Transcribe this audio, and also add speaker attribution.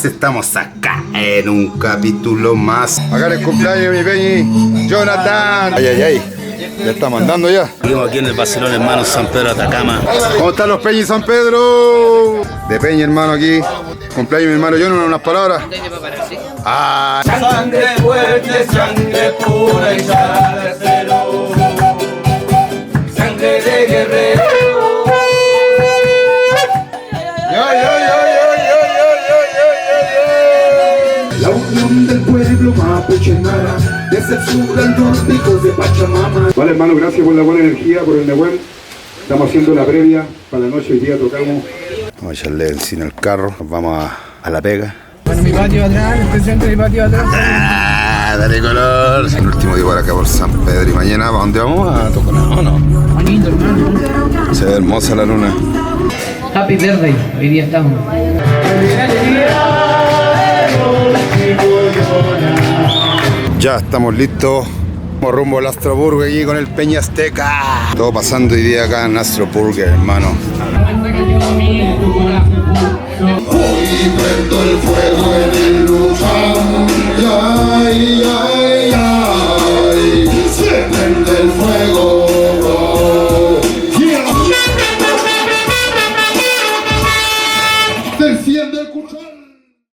Speaker 1: estamos acá en un capítulo más. Acá en el cumpleaños de mi Peñi, Jonathan. Ay, ay, ay. Ya estamos andando ya.
Speaker 2: Seguimos aquí en el Barcelona, hermano, San Pedro de Atacama.
Speaker 1: ¿Cómo están los Peñi San Pedro? De Peñi, hermano, aquí. Cumpleaños mi hermano Jonathan, unas palabras. Ah.
Speaker 3: Sangre fuerte, sangre pura y salsero. Sangre de guerrero. La unión del pueblo mapuche mara, desde el sur al norte, hijos de Pachamama.
Speaker 4: Vale, hermano, gracias por la buena energía, por el Nehuen. Estamos haciendo la previa para la noche. Hoy día tocamos.
Speaker 1: Vamos a echarle encima el carro, nos vamos a la pega.
Speaker 3: Bueno, mi patio atrás, el presente de mi patio atrás.
Speaker 1: Ah, dale color. El último día por acá por San Pedro y mañana, ¿para dónde vamos? A Toconao, ¿no?
Speaker 3: Bonito, hermano.
Speaker 1: Se ve hermosa la luna.
Speaker 3: Happy birthday, hoy día estamos.
Speaker 1: Ya estamos listos. Vamos rumbo al Astroburger aquí con el Peña Azteca. Todo pasando hoy día acá en Astroburger, hermano.
Speaker 3: Hoy prendo el fuego en el